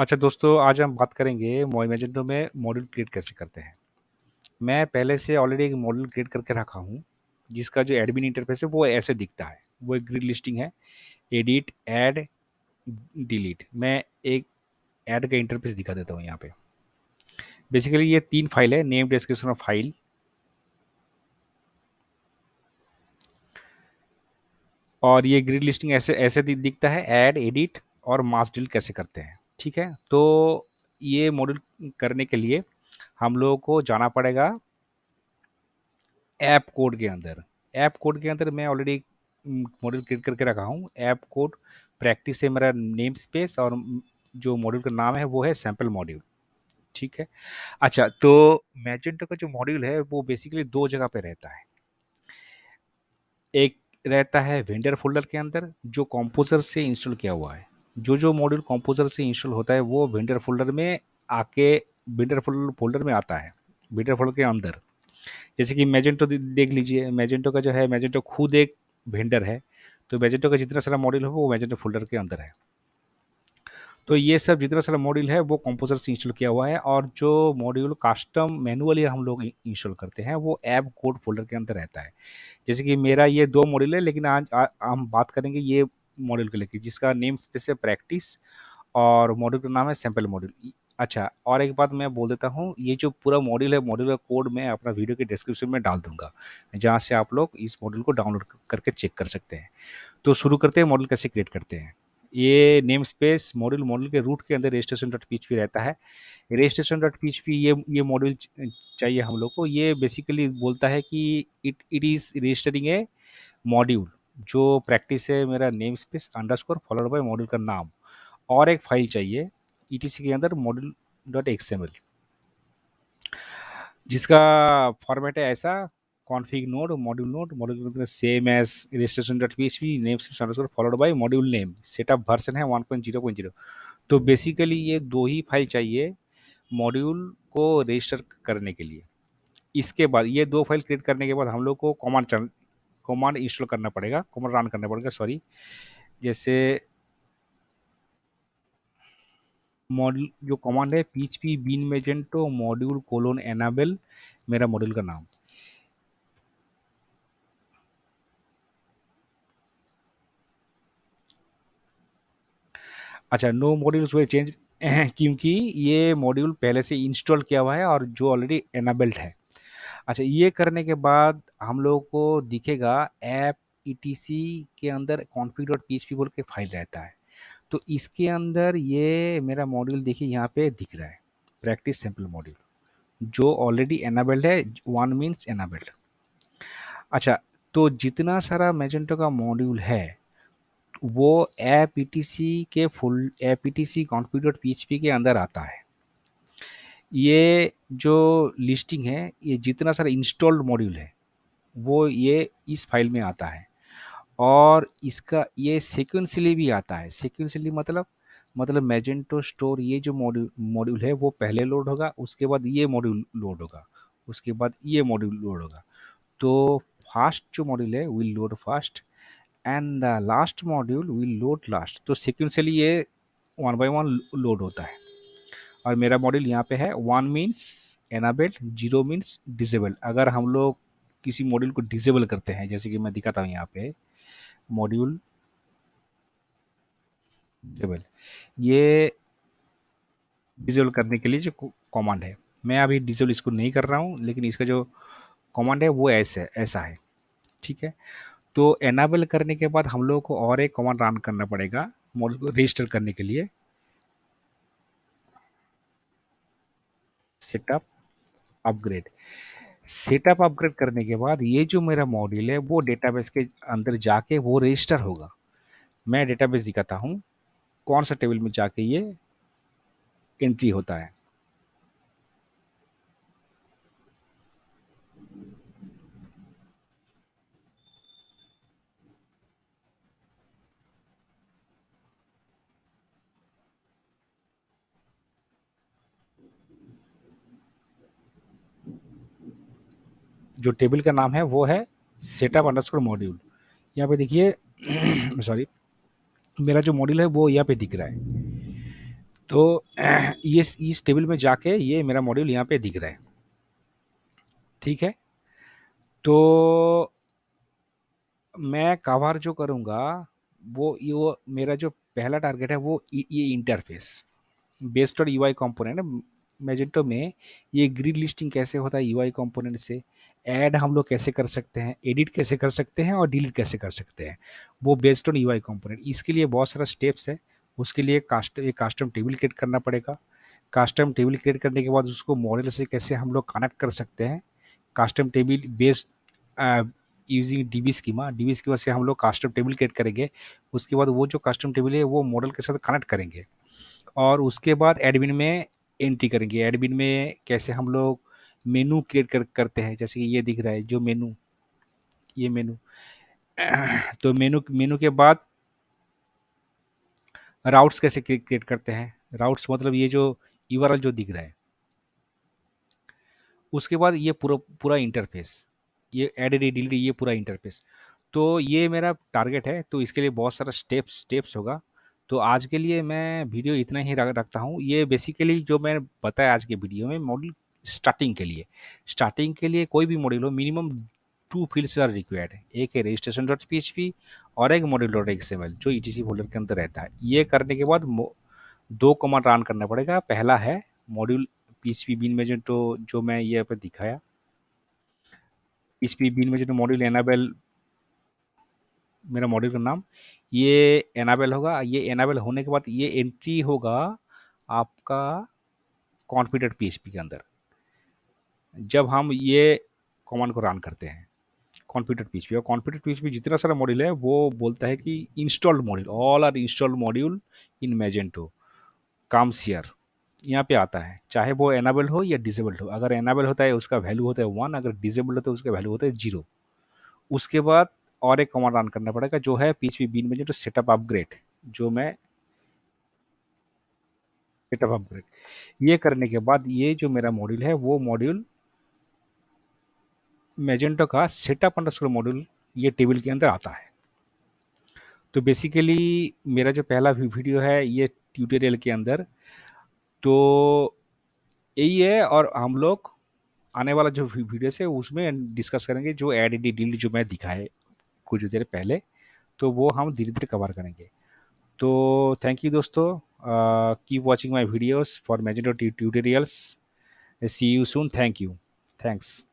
अच्छा दोस्तों, आज हम बात करेंगे मोइमेजेंटो में मॉड्यूल क्रिएट कैसे करते हैं। मैं पहले से ऑलरेडी एक मॉड्यूल क्रिएट करके रखा हूँ, जिसका जो एडमिन इंटरफेस है वो ऐसे दिखता है। वो एक ग्रिड लिस्टिंग है, एडिट, ऐड, डिलीट। मैं एक ऐड का इंटरफेस दिखा देता हूँ यहाँ पे। बेसिकली ये 3 फाइल है, नेम, डिस्क्रिप्शन ऑफ फाइल। और ये ग्रिड लिस्टिंग ऐसे ऐसे दिखता है, ऐड, एडिट और मास डिलीट कैसे करते हैं। ठीक है, तो ये मॉड्यूल करने के लिए हम लोगों को जाना पड़ेगा ऐप कोड के अंदर। ऐप कोड के अंदर मैं ऑलरेडी मॉड्यूल क्रिएट करके रखा हूँ। ऐप कोड प्रैक्टिस से मेरा नेम स्पेस और जो मॉड्यूल का नाम है वो है सैम्पल मॉड्यूल। ठीक है। अच्छा, तो मैजेंटो का जो मॉड्यूल है वो बेसिकली 2 जगह पे रहता है। एक रहता है वेंडर फ़ोल्डर के अंदर, जो कंपोज़र से इंस्टॉल किया हुआ है। जो मॉड्यूल कंपोज़र से इंस्टॉल होता है वो वेंडर फ़ोल्डर में आके वेंडर फ़ोल्डर में आता है, वेंडर फ़ोल्डर के अंदर। जैसे कि मैजेंटो देख लीजिए, मैजेंटो का जो है, मैजेंटो खुद एक वेंडर है, तो मैजेंटो का जितना सारा मॉड्यूल है वो मैजेंटो फोल्डर के अंदर है। तो ये सब जितना सारा मॉड्यूल है वो कंपोजर से इंस्टॉल किया हुआ है, और जो मॉड्यूल कस्टम मैनुअली हम लोग इंस्टॉल करते हैं वो ऐप कोड फोल्डर के अंदर रहता है। जैसे कि मेरा ये 2 मॉड्यूल है, लेकिन आज हम बात करेंगे ये मॉड्यूल को लेकर, जिसका नेम स्पेस है प्रैक्टिस और मॉड्यूल का नाम है सैंपल मॉड्यूल। अच्छा, और एक बात मैं बोल देता हूँ, ये जो पूरा मॉड्यूल है, मॉड्यूल का कोड मैं अपना वीडियो के डिस्क्रिप्शन में डाल दूंगा, जहाँ से आप लोग इस मॉड्यूल को डाउनलोड करके चेक कर सकते हैं। तो शुरू करते हैं, मॉड्यूल कैसे क्रिएट करते हैं। ये नेम स्पेस मॉड्यूल मॉड्यूल के रूट के अंदर रजिस्ट्रेशन डॉट पीएचपी रहता है। रजिस्ट्रेशन डॉट पीएचपी ये मॉड्यूल चाहिए हम लोग को। ये बेसिकली बोलता है कि it is registering a module. जो प्रैक्टिस है मेरा namespace underscore followed by module का नाम, और एक फाइल चाहिए ईटीसी के अंदर मॉड्यूल डॉट एक्सएमएल, जिसका फॉर्मेट है ऐसा, config node module same as registration dot php name space underscore followed by module name, setup version है 1.0.0। तो बेसिकली ये 2 ही फाइल चाहिए मॉड्यूल को रजिस्टर करने के लिए। इसके बाद ये 2 फाइल क्रिएट करने के बाद हम लोग को कमांड इंस्टॉल करना पड़ेगा, कमांड रन करना पड़ेगा, सॉरी। जैसे मॉड्यूल जो कमांड है, php bin magento module colon enable, मेरा मॉड्यूल का नाम। अच्छा, नो मॉड्यूल्स वे चेंज क्योंकि ये मॉड्यूल पहले से इंस्टॉल किया हुआ है और जो ऑलरेडी एनाबल्ड है। अच्छा, ये करने के बाद हम लोगों को दिखेगा ऐप ईटीसी के अंदर config डॉट php बोल के फाइल रहता है। तो इसके अंदर ये मेरा मॉड्यूल देखिए यहाँ पे दिख रहा है, प्रैक्टिस सैम्पल मॉड्यूल, जो ऑलरेडी एनाबल्ड है। 1 मीन्स एनाबल्ड। अच्छा, तो जितना सारा मैजेंटो का मॉड्यूल है वो ऐप ईटीसी के full app etc config dot php के अंदर आता है। ये जो लिस्टिंग है, ये जितना सारा इंस्टॉल्ड मॉड्यूल है वो ये इस फाइल में आता है। और इसका ये सीक्वेंशियली भी आता है। सीक्वेंशियली मतलब मैजेंटो स्टोर, ये जो मॉड्यूल मॉड्यूल है वो पहले लोड होगा, उसके बाद ये मॉड्यूल लोड होगा, उसके बाद ये मॉड्यूल लोड होगा। तो फास्ट जो मॉड्यूल है will load fast and the last module will load last. तो सीक्वेंशियली ये 1 बाय 1 लोड होता है। और मेरा मॉड्यूल यहाँ पे है, 1 मीन्स एनाबल्ड, 0 मीन्स डिसेबल। अगर हम लोग किसी मॉड्यूल को डिसेबल करते हैं, जैसे कि मैं दिखाता हूँ यहाँ पे मॉड्यूल डिसेबल, ये डिसेबल करने के लिए जो कमांड है, मैं अभी डिसेबल इसको नहीं कर रहा हूँ, लेकिन इसका जो कमांड है वो ऐसा है। ठीक है। तो एनाबल करने के बाद हम लोग को और एक कमांड रन करना पड़ेगा मॉड्यूल को रजिस्टर करने के लिए, सेटअप अपग्रेड। सेटअप अपग्रेड करने के बाद ये जो मेरा मॉड्यूल है वो डेटाबेस के अंदर जाके वो रजिस्टर होगा। मैं डेटाबेस दिखाता हूँ कौन सा टेबल में जाके ये एंट्री होता है। जो टेबल का नाम है वो है सेटअप अंडरस्कोर मॉड्यूल। यहाँ पे देखिए सॉरी, मेरा जो मॉड्यूल है वो यहाँ पे दिख रहा है। तो ये इस टेबल में जाके ये मेरा मॉड्यूल यहाँ पे दिख रहा है, ठीक है। तो मैं कवर जो करूँगा वो मेरा जो पहला टारगेट है वो ये interface based on UI component. Magento में ये ग्रिड लिस्टिंग कैसे होता है यूआई कंपोनेंट से, ऐड हम लोग कैसे कर सकते हैं, एडिट कैसे कर सकते हैं और डिलीट कैसे कर सकते हैं, वो बेस्ड ऑन यूआई कंपोनेंट। इसके लिए बहुत सारा स्टेप्स है। उसके लिए एक कास्टम टेबल क्रिएट करना पड़ेगा। कास्टम टेबल क्रिएट करने के बाद उसको मॉडल से कैसे हम लोग कनेक्ट कर सकते हैं, custom table based using dB schema से हम लोग कास्टम टेबल क्रिएट करेंगे। उसके बाद वो जो कास्टम टेबल है वो मॉडल के साथ कनेक्ट करेंगे और उसके बाद एडमिन में एंट्री करेंगे। एडमिन में कैसे हम लोग मेनू करते हैं, जैसे कि ये दिख रहा है जो मेनू, ये मेनू। तो मेनू मेनू के बाद राउट्स कैसे क्रिएट करते हैं, राउट्स मतलब ये जो यूआरएल जो दिख रहा है। उसके बाद ये पूरा पूरा इंटरफेस, ये एड डिलीट, ये पूरा इंटरफेस। तो ये मेरा टारगेट है, तो इसके लिए बहुत सारा स्टेप्स होगा। तो आज के लिए मैं वीडियो इतना ही रखता हूँ। ये बेसिकली जो मैंने बताया आज के वीडियो में मॉड्यूल स्टार्टिंग के लिए कोई भी मॉड्यूल हो मिनिमम 2 फील्ड्स आर रिक्वायर्ड है। एक है रजिस्ट्रेशन डॉट पी और एक मॉड्यूल डॉट एक्सएमएल जो ईटीसी फोल्डर के अंदर रहता है। ये करने के बाद 2 कमांड रन करना पड़ेगा। पहला है मॉड्यूल पीएचपी बीन में जो मैं ये पे दिखाया, पीएचपी बीन में जो मॉड्यूल एनाबेल, मेरा मॉड्यूल का नाम ये एनाबेल होगा। ये एनाबेल होने के बाद ये एंट्री होगा आपका कॉन्फिगर पीएचपी के अंदर। जब हम ये कमांड को रन करते हैं कॉन्फिगर पीएचपी, और कॉन्फिगर पीएचपी जितना सारा मॉड्यूल है वो बोलता है कि installed module, all are installed module in Magento comes here, यहाँ पे आता है, चाहे वो एनाबल हो या डिसेबल्ड हो। अगर एनाबल होता है उसका वैल्यू होता है 1, अगर डिसेबल्ड होता है उसका वैल्यू होता है 0। उसके बाद और एक कमांड रन करना पड़ेगा जो है पीएचपी बीन में जो सेटअप अपग्रेड, जो मैं सेटअप अपग्रेड ये करने के बाद ये जो मेरा मॉड्यूल है वो मॉड्यूल मैजेंटो का सेटअप अंडरस्कोर मॉड्यूल ये टेबल के अंदर आता है। तो बेसिकली मेरा जो पहला वीडियो है ये ट्यूटोरियल के अंदर तो यही है, और हम लोग आने वाला जो वीडियो है उसमें डिस्कस करेंगे जो एड डिलीट जो मैं दिखाए कुछ देर पहले, तो वो हम धीरे धीरे कवर करेंगे। तो थैंक यू दोस्तों, keep watching my videos for Magento tutorials. See you soon, thank you, thanks.